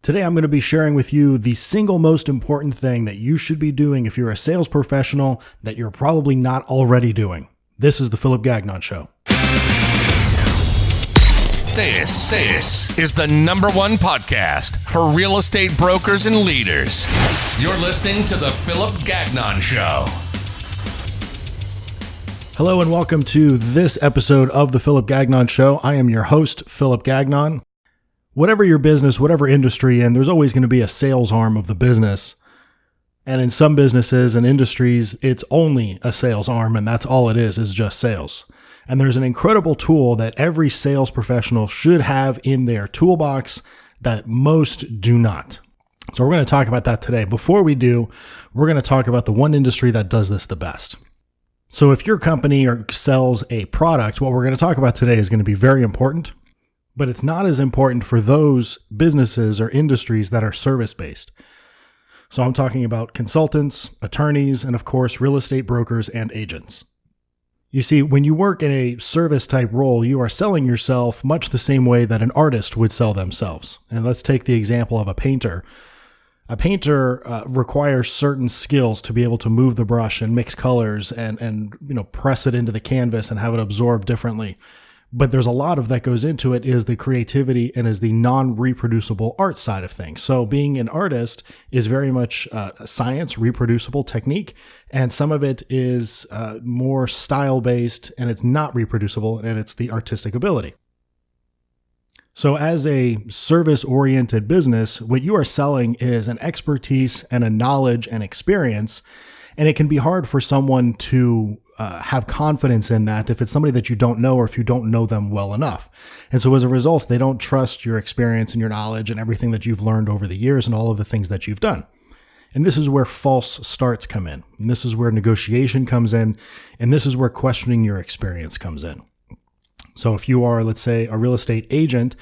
Today, I'm going to be sharing with you the single most important thing that you should be doing if you're a sales professional that you're probably not already doing. This is the Philip Gagnon Show. This is the #1 podcast for real estate brokers and leaders. You're listening to the Philip Gagnon Show. Hello and welcome to this episode of the Philip Gagnon Show. I am your host, Philip Gagnon. Whatever your business, whatever industry, and there's always going to be a sales arm of the business. And in some businesses and industries, it's only a sales arm, and that's all it is just sales. And there's an incredible tool that every sales professional should have in their toolbox that most do not. So we're going to talk about that today. Before we do, we're going to talk about the one industry that does this the best. So if your company sells a product, what we're going to talk about today is going to be very important. But it's not as important for those businesses or industries that are service-based. So I'm talking about consultants, attorneys, and of course, real estate brokers and agents. You see, when you work in a service-type role, you are selling yourself much the same way that an artist would sell themselves. And let's take the example of a painter. A painter requires certain skills to be able to move the brush and mix colors and press it into the canvas and have it absorb differently. But there's a lot of that goes into it is the creativity and is the non-reproducible art side of things. So being an artist is very much science, reproducible technique, and some of it is more style-based and it's not reproducible and it's the artistic ability. So as a service-oriented business, what you are selling is an expertise and a knowledge and experience, and it can be hard for someone to have confidence in that if it's somebody that you don't know or if you don't know them well enough. And so as a result, they don't trust your experience and your knowledge and everything that you've learned over the years and all of the things that you've done. And this is where false starts come in. And this is where negotiation comes in. And this is where questioning your experience comes in. So if you are, let's say, a real estate agent,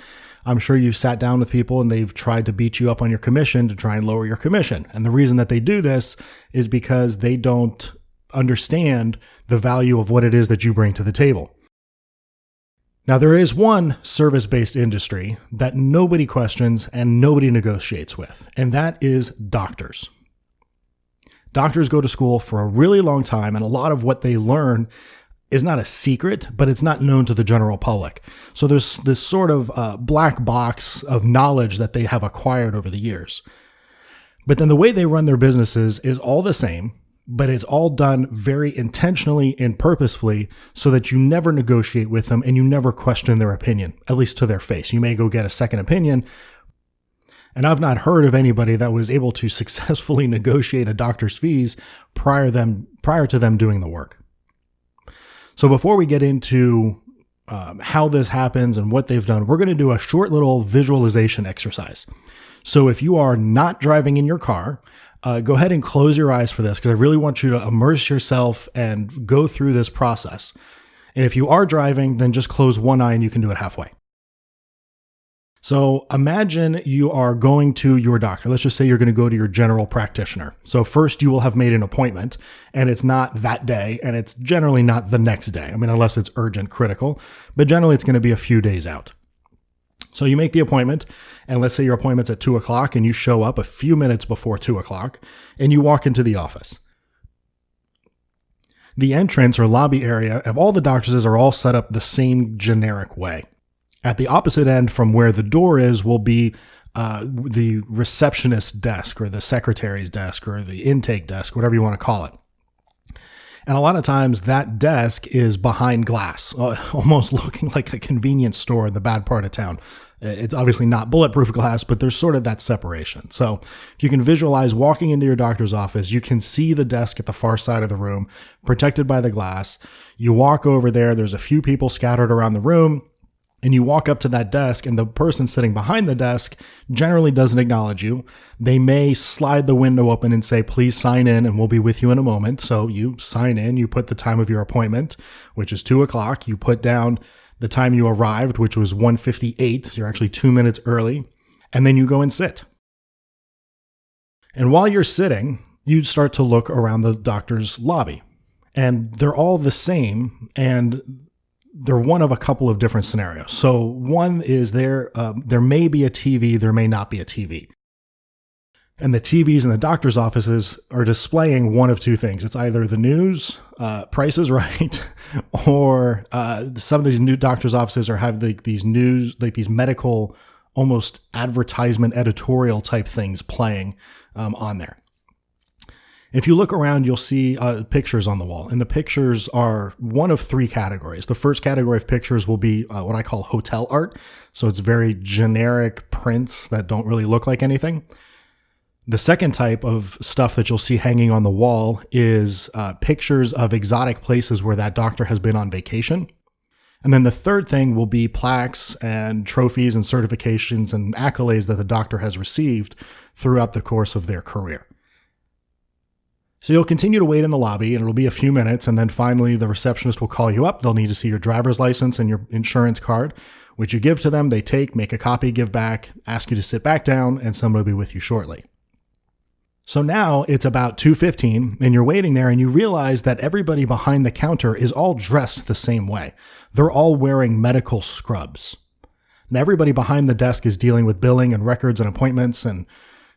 I'm sure you've sat down with people and they've tried to beat you up on your commission to try and lower your commission. And the reason that they do this is because they don't understand the value of what it is that you bring to the table. Now, there is one service-based industry that nobody questions and nobody negotiates with, and that is doctors. Doctors go to school for a really long time, and a lot of what they learn is not a secret, but it's not known to the general public. So there's this sort of black box of knowledge that they have acquired over the years. But then the way they run their businesses is all the same, but it's all done very intentionally and purposefully so that you never negotiate with them and you never question their opinion, at least to their face. You may go get a second opinion. And I've not heard of anybody that was able to successfully negotiate a doctor's fees prior to them doing the work. So before we get into how this happens and what they've done, we're going to do a short little visualization exercise. So if you are not driving in your car, go ahead and close your eyes for this because I really want you to immerse yourself and go through this process. And if you are driving, then just close one eye and you can do it halfway. So imagine you are going to your doctor. Let's just say you're going to go to your general practitioner. So first you will have made an appointment and it's not that day and it's generally not the next day. I mean, unless it's urgent, critical, but generally it's going to be a few days out. So you make the appointment and let's say your appointment's at 2:00 and you show up a few minutes before 2:00 and you walk into the office. The entrance or lobby area of all the doctors are all set up the same generic way. At the opposite end from where the door is will be the receptionist's desk or the secretary's desk or the intake desk, whatever you want to call it. And a lot of times that desk is behind glass, almost looking like a convenience store in the bad part of town. It's obviously not bulletproof glass, but there's sort of that separation. So if you can visualize walking into your doctor's office, you can see the desk at the far side of the room, protected by the glass. You walk over there, there's a few people scattered around the room. And you walk up to that desk and the person sitting behind the desk generally doesn't acknowledge you. They may slide the window open and say, please sign in and we'll be with you in a moment. So you sign in, you put the time of your appointment, which is 2:00. You put down the time you arrived, which was 1:58. You're actually 2 minutes early. And then you go and sit. And while you're sitting, you start to look around the doctor's lobby. And they're all the same. And they're one of a couple of different scenarios. So one is there may be a TV, there may not be a TV. And the TVs in the doctor's offices are displaying one of two things. It's either the news, Price is Right, or some of these new doctor's offices have these news, like these medical, almost advertisement editorial type things playing on there. If you look around, you'll see pictures on the wall, and the pictures are one of three categories. The first category of pictures will be what I call hotel art. So it's very generic prints that don't really look like anything. The second type of stuff that you'll see hanging on the wall is pictures of exotic places where that doctor has been on vacation. And then the third thing will be plaques and trophies and certifications and accolades that the doctor has received throughout the course of their career. So you'll continue to wait in the lobby, and it'll be a few minutes, and then finally the receptionist will call you up. They'll need to see your driver's license and your insurance card, which you give to them. They take, make a copy, give back, ask you to sit back down, and somebody will be with you shortly. So now it's about 2:15, and you're waiting there, and you realize that everybody behind the counter is all dressed the same way. They're all wearing medical scrubs. And everybody behind the desk is dealing with billing and records and appointments and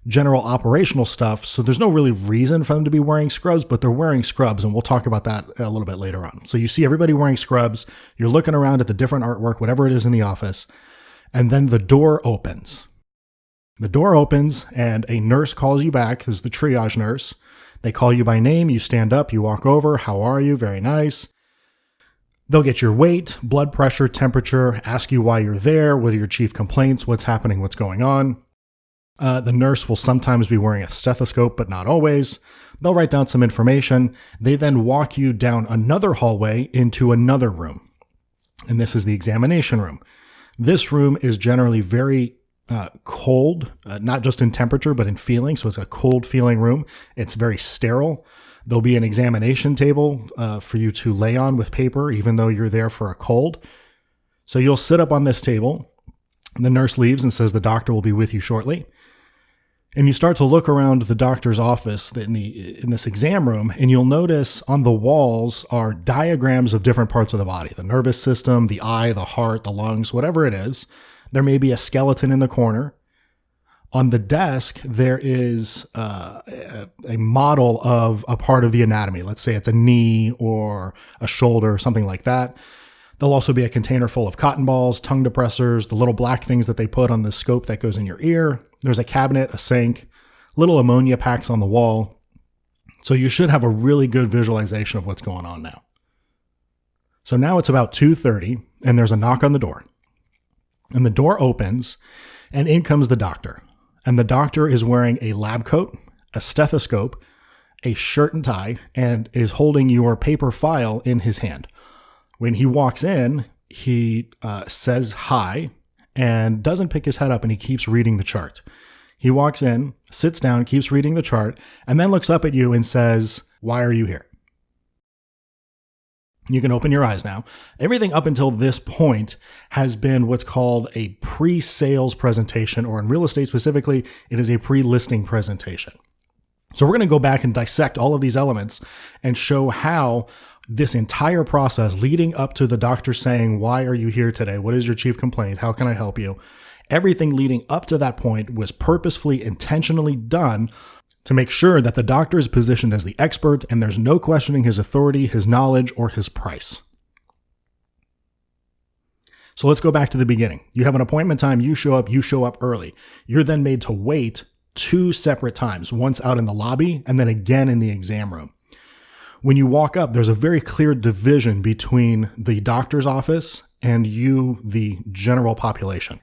general operational stuff, so there's no really reason for them to be wearing scrubs, but they're wearing scrubs, and we'll talk about that a little bit later on. So you see everybody wearing scrubs, you're looking around at the different artwork, whatever it is in the office, and then the door opens. The door opens, and a nurse calls you back. There's the triage nurse. They call you by name, you stand up, you walk over, how are you? Very nice. They'll get your weight, blood pressure, temperature, ask you why you're there, what are your chief complaints, what's happening, what's going on. The nurse will sometimes be wearing a stethoscope, but not always. They'll write down some information. They then walk you down another hallway into another room. And this is the examination room. This room is generally very cold, not just in temperature, but in feeling. So it's a cold feeling room. It's very sterile. There'll be an examination table for you to lay on with paper, even though you're there for a cold. So you'll sit up on this table. The nurse leaves and says the doctor will be with you shortly. And you start to look around the doctor's office in this exam room, and you'll notice on the walls are diagrams of different parts of the body, the nervous system, the eye, the heart, the lungs, whatever it is. There may be a skeleton in the corner. On the desk, there is a model of a part of the anatomy. Let's say it's a knee or a shoulder or something like that. There'll also be a container full of cotton balls, tongue depressors, the little black things that they put on the scope that goes in your ear. There's a cabinet, a sink, little ammonia packs on the wall. So you should have a really good visualization of what's going on now. So now it's about 2:30, and there's a knock on the door. And the door opens, and in comes the doctor. And the doctor is wearing a lab coat, a stethoscope, a shirt and tie, and is holding your paper file in his hand. When he walks in, he says hi and doesn't pick his head up, and he keeps reading the chart. He walks in, sits down, keeps reading the chart, and then looks up at you and says, "Why are you here?" You can open your eyes now. Everything up until this point has been what's called a pre-sales presentation, or in real estate specifically, it is a pre-listing presentation. So we're going to go back and dissect all of these elements and show how this entire process leading up to the doctor saying, "Why are you here today? What is your chief complaint? How can I help you?" Everything leading up to that point was purposefully, intentionally done to make sure that the doctor is positioned as the expert and there's no questioning his authority, his knowledge, or his price. So let's go back to the beginning. You have an appointment time, you show up early. You're then made to wait 2 separate times, once out in the lobby and then again in the exam room. When you walk up, there's a very clear division between the doctor's office and you, the general population.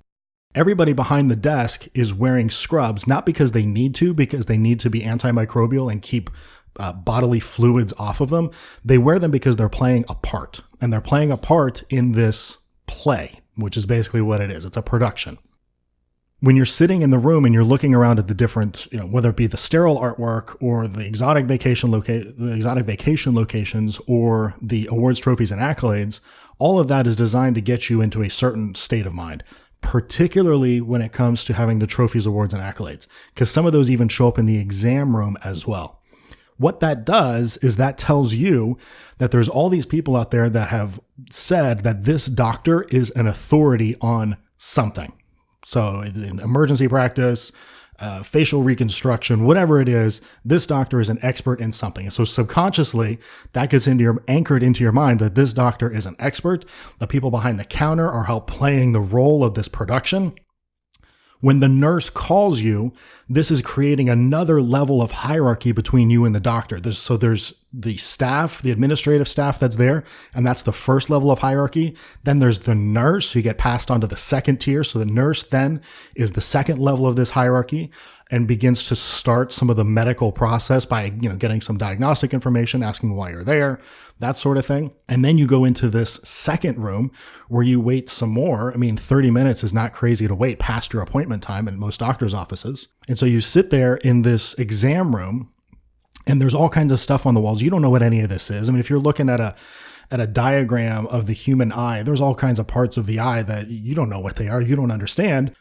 Everybody behind the desk is wearing scrubs, not because they need to be antimicrobial and keep bodily fluids off of them. They wear them because they're playing a part, and they're playing a part in this play, which is basically what it is. It's a production. When you're sitting in the room and you're looking around at the different, whether it be the sterile artwork or the exotic vacation locations or the awards, trophies, and accolades, all of that is designed to get you into a certain state of mind, particularly when it comes to having the trophies, awards, and accolades, because some of those even show up in the exam room as well. What that does is that tells you that there's all these people out there that have said that this doctor is an authority on something. So in emergency practice, facial reconstruction, whatever it is, this doctor is an expert in something. And so subconsciously, that gets anchored into your mind that this doctor is an expert. The people behind the counter are playing the role of this production. When the nurse calls you, this is creating another level of hierarchy between you and the doctor. There's the staff, the administrative staff that's there, and that's the first level of hierarchy. Then there's the nurse, who get passed on to the second tier. So the nurse then is the second level of this hierarchy and begins to start some of the medical process by, getting some diagnostic information, asking why you're there, that sort of thing. And then you go into this second room where you wait some more. 30 minutes is not crazy to wait past your appointment time in most doctors' offices. And so you sit there in this exam room, and there's all kinds of stuff on the walls. You don't know what any of this is. If you're looking at a diagram of the human eye, there's all kinds of parts of the eye that you don't know what they are, you don't understand.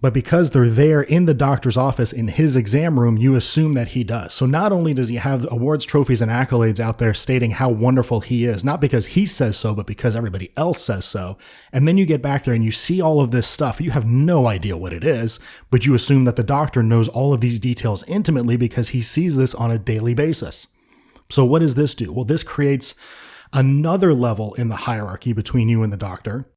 But because they're there in the doctor's office in his exam room, you assume that he does. So not only does he have awards, trophies, and accolades out there stating how wonderful he is, not because he says so, but because everybody else says so. And then you get back there and you see all of this stuff. You have no idea what it is, but you assume that the doctor knows all of these details intimately because he sees this on a daily basis. So what does this do? Well, this creates another level in the hierarchy between you and the doctor.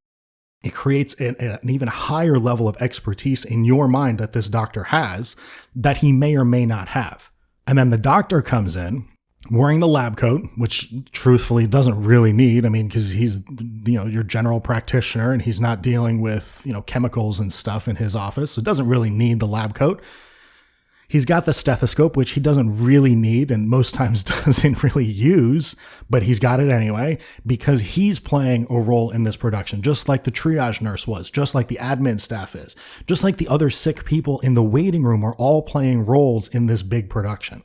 It creates an even higher level of expertise in your mind that this doctor has that he may or may not have. And then the doctor comes in wearing the lab coat, which truthfully doesn't really need, because he's, your general practitioner and he's not dealing with, chemicals and stuff in his office. So it doesn't really need the lab coat. He's got the stethoscope, which he doesn't really need and most times doesn't really use, but he's got it anyway because he's playing a role in this production, just like the triage nurse was, just like the admin staff is, just like the other sick people in the waiting room are all playing roles in this big production.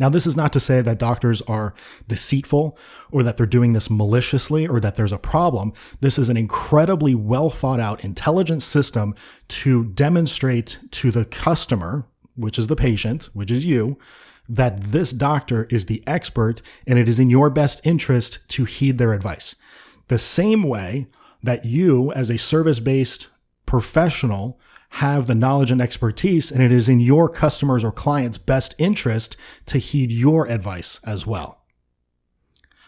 Now, this is not to say that doctors are deceitful or that they're doing this maliciously or that there's a problem. This is an incredibly well thought out, intelligent system to demonstrate to the customer, which is the patient, which is you, that this doctor is the expert and it is in your best interest to heed their advice. The same way that you, as a service-based professional, have the knowledge and expertise, and it is in your customers' or clients' best interest to heed your advice as well.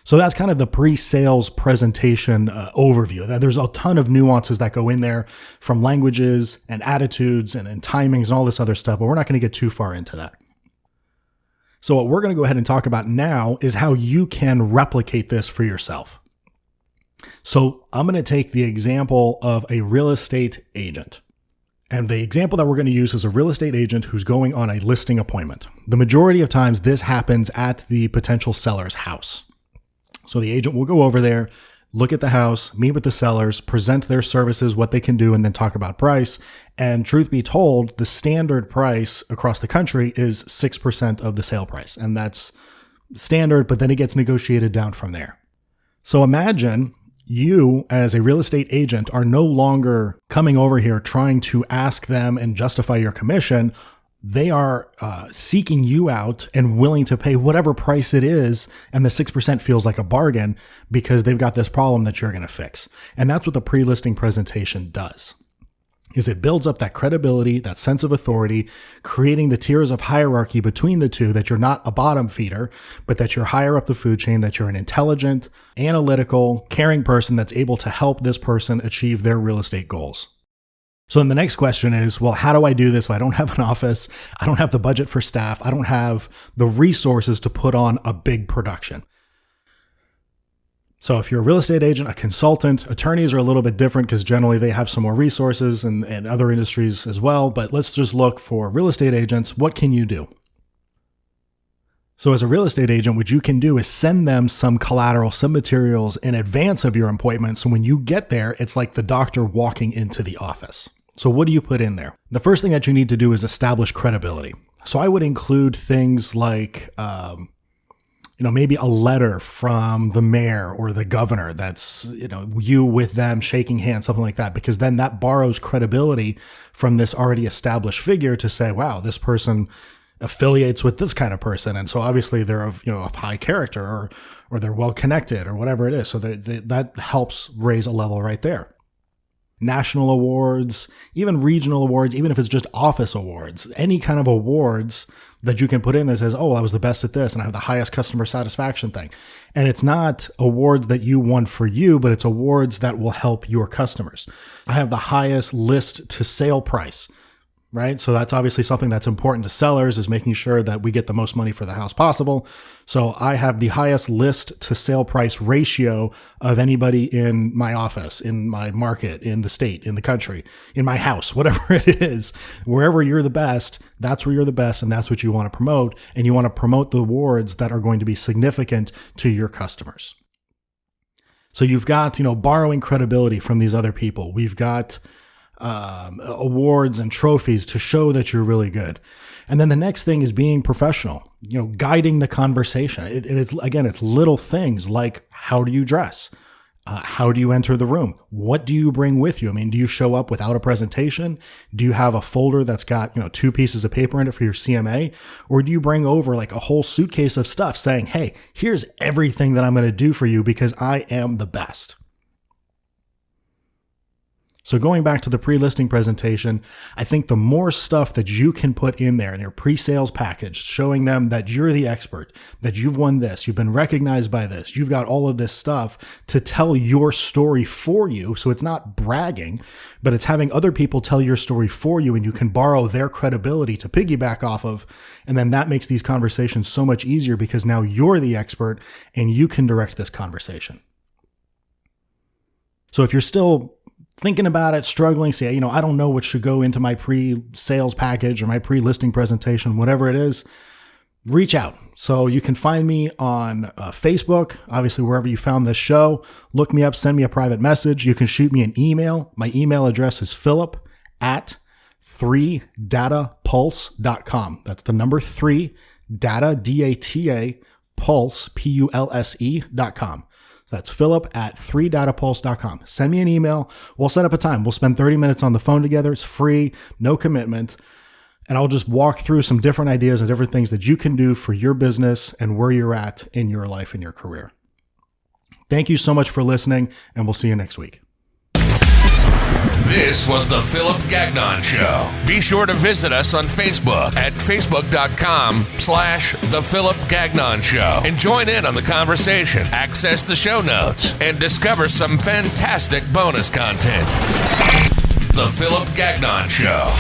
So that's kind of the pre-sales presentation overview. There's a ton of nuances that go in there from languages and attitudes and timings and all this other stuff, but we're not going to get too far into that. So what we're going to go ahead and talk about now is how you can replicate this for yourself. So I'm going to take the example of a real estate agent. And the example that we're going to use is a real estate agent who's going on a listing appointment. The majority of times this happens at the potential seller's house. So the agent will go over there, look at the house, meet with the sellers, present their services, what they can do, and then talk about price. And truth be told, the standard price across the country is 6% of the sale price. And that's standard, but then it gets negotiated down from there. So imagine you as a real estate agent are no longer coming over here trying to ask them and justify your commission. They are seeking you out and willing to pay whatever price it is. And the 6% feels like a bargain because they've got this problem that you're going to fix. And that's what the pre-listing presentation does, is it builds up that credibility, that sense of authority, creating the tiers of hierarchy between the two, that you're not a bottom feeder, but that you're higher up the food chain, that you're an intelligent, analytical, caring person that's able to help this person achieve their real estate goals. So then the next question is, well, how do I do this if I don't have an office? I don't have the budget for staff. I don't have the resources to put on a big production. So if you're a real estate agent, a consultant, attorneys are a little bit different because generally they have some more resources and other industries as well. But let's just look for real estate agents. What can you do? So as a real estate agent, what you can do is send them some collateral, some materials in advance of your appointment. So when you get there, it's like the doctor walking into the office. So what do you put in there? The first thing that you need to do is establish credibility. So I would include things like, maybe a letter from the mayor or the governor that's, you with them shaking hands, something like that, because then that borrows credibility from this already established figure to say, wow, this person affiliates with this kind of person, and so obviously they're of high character, or they're well connected, or whatever it is. So that helps raise a level right there. National awards, even regional awards, even if it's just office awards, any kind of awards that you can put in that says, oh, I was the best at this and I have the highest customer satisfaction thing. And it's not awards that you won for you, but it's awards that will help your customers. I have the highest list to sale price, right? So that's obviously something that's important to sellers, is making sure that we get the most money for the house possible. So I have the highest list to sale price ratio of anybody in my office, in my market, in the state, in the country, in my house, whatever it is. Wherever you're the best, that's where you're the best, and that's what you want to promote. And you want to promote the awards that are going to be significant to your customers. So you've got, borrowing credibility from these other people. We've got awards and trophies to show that you're really good. And then the next thing is being professional, guiding the conversation. It's little things like, how do you dress? How do you enter the room? What do you bring with you? I mean, do you show up without a presentation? Do you have a folder that's got, 2 pieces of paper in it for your CMA? Or do you bring over like a whole suitcase of stuff saying, hey, here's everything that I'm going to do for you because I am the best? So going back to the pre-listing presentation, I think the more stuff that you can put in there in your pre-sales package, showing them that you're the expert, that you've won this, you've been recognized by this, you've got all of this stuff to tell your story for you. So it's not bragging, but it's having other people tell your story for you, and you can borrow their credibility to piggyback off of. And then that makes these conversations so much easier because now you're the expert and you can direct this conversation. So if you're still thinking about it, struggling, say, I don't know what should go into my pre-sales package or my pre-listing presentation, whatever it is, reach out. So you can find me on Facebook, obviously wherever you found this show. Look me up, send me a private message. You can shoot me an email. My email address is philip@3datapulse.com. That's the number 3, data, D-A-T-A, pulse, P-U-L-S-E.com. So that's philip@3datapulse.com. Send me an email. We'll set up a time. We'll spend 30 minutes on the phone together. It's free, no commitment. And I'll just walk through some different ideas and different things that you can do for your business and where you're at in your life and your career. Thank you so much for listening, and we'll see you next week. This was the Philip Gagnon Show. Be sure to visit us on Facebook at facebook.com/The Philip Gagnon Show and join in on the conversation, access the show notes, and discover some fantastic bonus content. The Philip Gagnon Show.